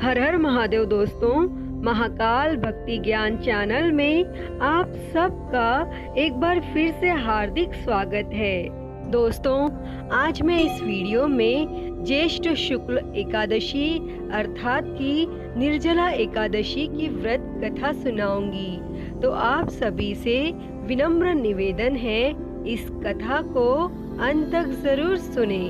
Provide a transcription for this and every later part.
हर हर महादेव दोस्तों, महाकाल भक्ति ज्ञान चैनल में आप सबका एक बार फिर से हार्दिक स्वागत है। दोस्तों, आज मैं इस वीडियो में ज्येष्ठ शुक्ल एकादशी अर्थात की निर्जला एकादशी की व्रत कथा सुनाऊंगी। तो आप सभी से विनम्र निवेदन है, इस कथा को अंत तक जरूर सुने।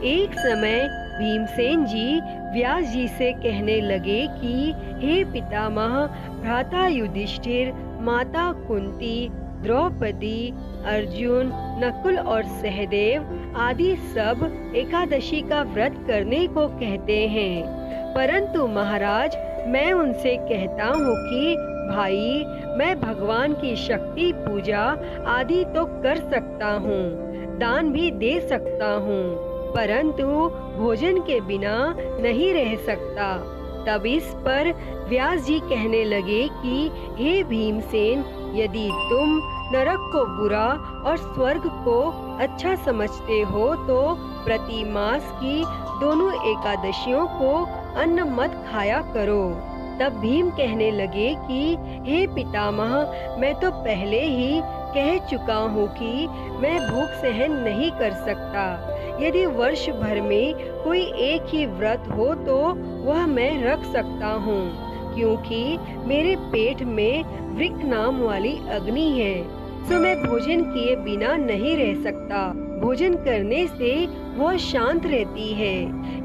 एक समय भीमसेन जी व्यास जी से कहने लगे कि हे पितामह, भ्राता युधिष्ठिर, माता कुंती, द्रौपदी, अर्जुन, नकुल और सहदेव आदि सब एकादशी का व्रत करने को कहते हैं, परंतु महाराज मैं उनसे कहता हूँ कि भाई, मैं भगवान की शक्ति पूजा आदि तो कर सकता हूँ, दान भी दे सकता हूँ, परंतु भोजन के बिना नहीं रह सकता। तब इस पर व्यास जी कहने लगे कि हे भीमसेन, यदि तुम नरक को बुरा और स्वर्ग को अच्छा समझते हो तो प्रति मास की दोनों एकादशियों को अन्न मत खाया करो। तब भीम कहने लगे कि हे पितामह, मैं तो पहले ही कह चुका हूँ कि मैं भूख सहन नहीं कर सकता। यदि वर्ष भर में कोई एक ही व्रत हो तो वह मैं रख सकता हूँ, क्योंकि मेरे पेट में वृक्क नाम वाली अग्नि है, तो मैं भोजन किए बिना नहीं रह सकता। भोजन करने से वह शांत रहती है,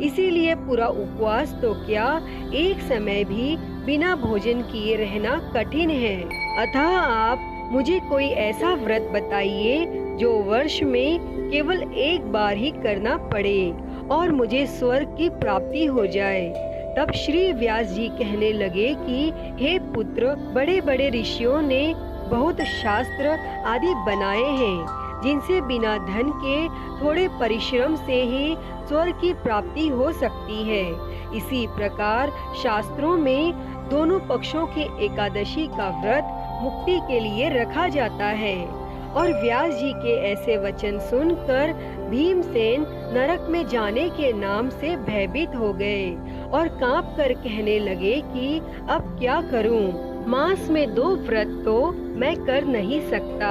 इसीलिए पूरा उपवास तो क्या, एक समय भी बिना भोजन किए रहना कठिन है। अतः आप मुझे कोई ऐसा व्रत बताइए जो वर्ष में केवल एक बार ही करना पड़े और मुझे स्वर्ग की प्राप्ति हो जाए। तब श्री व्यास जी कहने लगे कि हे पुत्र, बड़े बड़े ऋषियों ने बहुत शास्त्र आदि बनाए हैं, जिनसे बिना धन के थोड़े परिश्रम से ही स्वर्ग की प्राप्ति हो सकती है। इसी प्रकार शास्त्रों में दोनों पक्षों की एकादशी का व्रत मुक्ति के लिए रखा जाता है। और व्यास जी के ऐसे वचन सुनकर भीमसेन नरक में जाने के नाम से भयभीत हो गए और कांप कर कहने लगे कि अब क्या करूं? मास में 2 व्रत तो मैं कर नहीं सकता।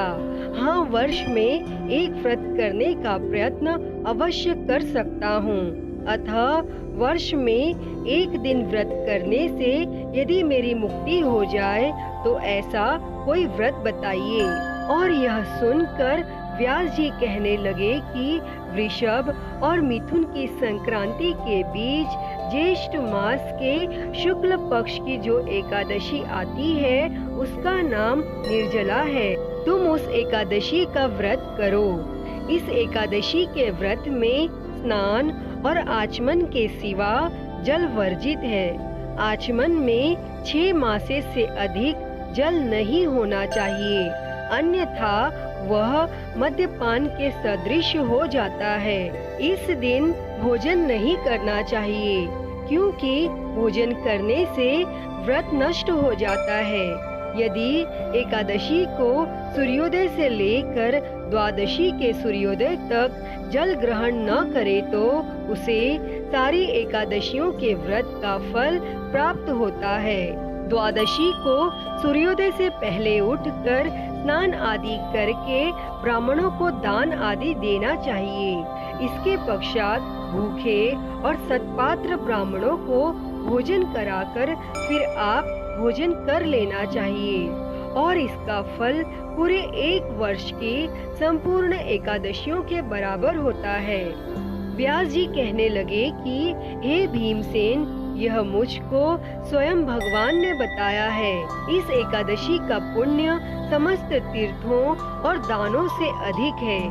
हाँ, वर्ष में एक व्रत करने का प्रयत्न अवश्य कर सकता हूँ। अतः वर्ष में एक दिन व्रत करने से यदि मेरी मुक्ति हो जाए तो ऐसा कोई व्रत बताइए। और यह सुनकर व्यास जी कहने लगे कि वृषभ और मिथुन की संक्रांति के बीच ज्येष्ठ मास के शुक्ल पक्ष की जो एकादशी आती है उसका नाम निर्जला है। तुम उस एकादशी का व्रत करो। इस एकादशी के व्रत में स्नान और आचमन के सिवा जल वर्जित है। आचमन में 6 मासे से अधिक जल नहीं होना चाहिए, अन्यथा वह मद्यपान के सदृश हो जाता है। इस दिन भोजन नहीं करना चाहिए, क्योंकि भोजन करने से व्रत नष्ट हो जाता है। यदि एकादशी को सूर्योदय से लेकर द्वादशी के सूर्योदय तक जल ग्रहण न करे तो उसे सारी एकादशियों के व्रत का फल प्राप्त होता है। द्वादशी को सूर्योदय से पहले उठकर स्नान आदि करके ब्राह्मणों को दान आदि देना चाहिए। इसके पश्चात भूखे और सत्पात्र ब्राह्मणों को भोजन कराकर फिर आप भोजन कर लेना चाहिए, और इसका फल पूरे 1 वर्ष की संपूर्ण एकादशियों के बराबर होता है। व्यास जी कहने लगे कि हे भीमसेन, यह मुझको स्वयं भगवान ने बताया है। इस एकादशी का पुण्य समस्त तीर्थों और दानों से अधिक है।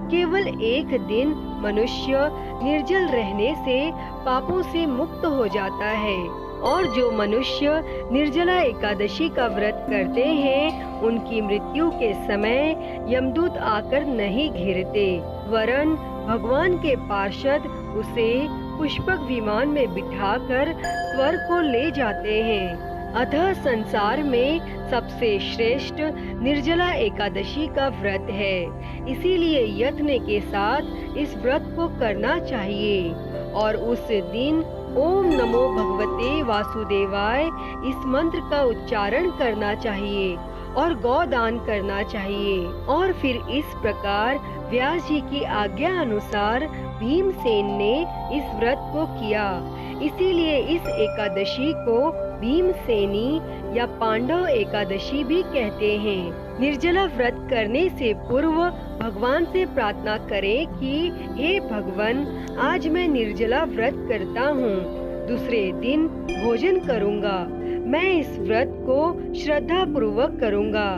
केवल एक दिन मनुष्य निर्जल रहने से पापों से मुक्त हो जाता है, और जो मनुष्य निर्जला एकादशी का व्रत करते हैं उनकी मृत्यु के समय यमदूत आकर नहीं घेरते, वरन भगवान के पार्षद उसे पुष्पक विमान में बिठाकर स्वर्ग को ले जाते हैं। अतः संसार में सबसे श्रेष्ठ निर्जला एकादशी का व्रत है, इसीलिए यत्न के साथ इस व्रत को करना चाहिए और उस दिन ओम नमो भगवते वासुदेवाय इस मंत्र का उच्चारण करना चाहिए और गौदान करना चाहिए। और फिर इस प्रकार व्यास जी की आज्ञा अनुसार भीमसेन ने इस व्रत को किया। इसीलिए इस एकादशी को भीमसेनी या पांडव एकादशी भी कहते हैं। निर्जला व्रत करने से पूर्व भगवान से प्रार्थना करें कि हे भगवान, आज मैं निर्जला व्रत करता हूँ, दूसरे दिन भोजन करूँगा। मैं इस व्रत को श्रद्धा पूर्वक करूँगा,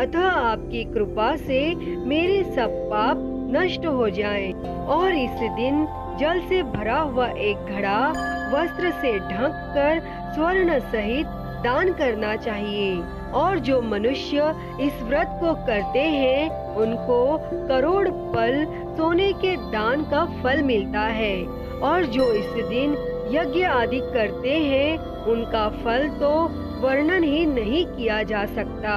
अतः आपकी कृपा से मेरे सब पाप नष्ट हो जाएं। और इस दिन जल से भरा हुआ एक घड़ा वस्त्र से ढककर स्वर्ण सहित दान करना चाहिए। और जो मनुष्य इस व्रत को करते हैं उनको करोड़ पल सोने के दान का फल मिलता है। और जो इस दिन यज्ञ आदि करते हैं उनका फल तो वर्णन ही नहीं किया जा सकता।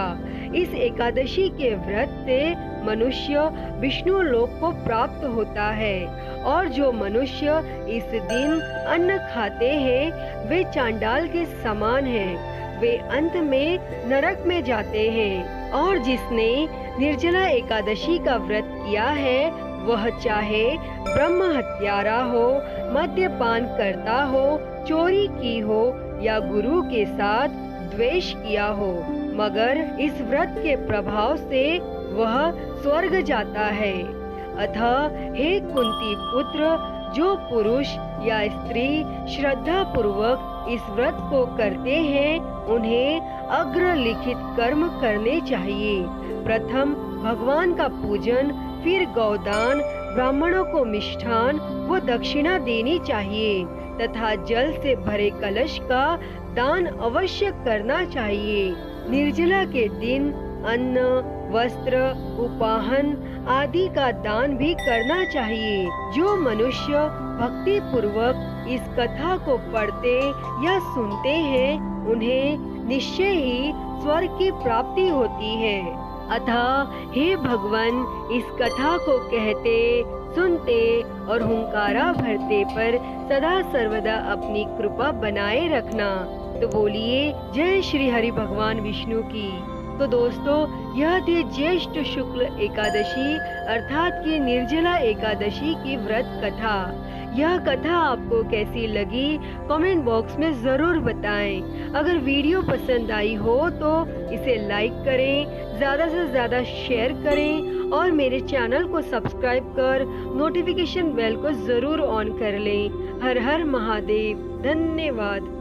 इस एकादशी के व्रत से मनुष्य विष्णु लोक को प्राप्त होता है। और जो मनुष्य इस दिन अन्न खाते हैं वे चांडाल के समान हैं, वे अंत में नरक में जाते हैं। और जिसने निर्जला एकादशी का व्रत किया है वह चाहे ब्रह्म हत्यारा हो, मद्यपान करता हो, चोरी की हो या गुरु के साथ द्वेष किया हो, मगर इस व्रत के प्रभाव से वह स्वर्ग जाता है। अतः हे कुंती पुत्र, जो पुरुष या स्त्री श्रद्धा पूर्वक इस व्रत को करते हैं उन्हें अग्र लिखित कर्म करने चाहिए। प्रथम भगवान का पूजन, फिर गौदान, ब्राह्मणों को मिष्ठान व दक्षिणा देनी चाहिए तथा जल से भरे कलश का दान अवश्य करना चाहिए। निर्जला के दिन अन्न, वस्त्र, उपाहन आदि का दान भी करना चाहिए। जो मनुष्य भक्ति पूर्वक इस कथा को पढ़ते या सुनते हैं उन्हें निश्चय ही स्वर्ग की प्राप्ति होती है। अतः हे भगवान, इस कथा को कहते, सुनते और हुंकारा भरते पर सदा सर्वदा अपनी कृपा बनाए रखना। तो बोलिए जय श्री हरि भगवान विष्णु की। तो दोस्तों, यह थी ज्येष्ठ शुक्ल एकादशी अर्थात की निर्जला एकादशी की व्रत कथा। यह कथा आपको कैसी लगी कमेंट बॉक्स में जरूर बताएं। अगर वीडियो पसंद आई हो तो इसे लाइक करें, ज्यादा से ज्यादा शेयर करें और मेरे चैनल को सब्सक्राइब कर नोटिफिकेशन बेल को जरूर ऑन कर लें। हर हर महादेव। धन्यवाद।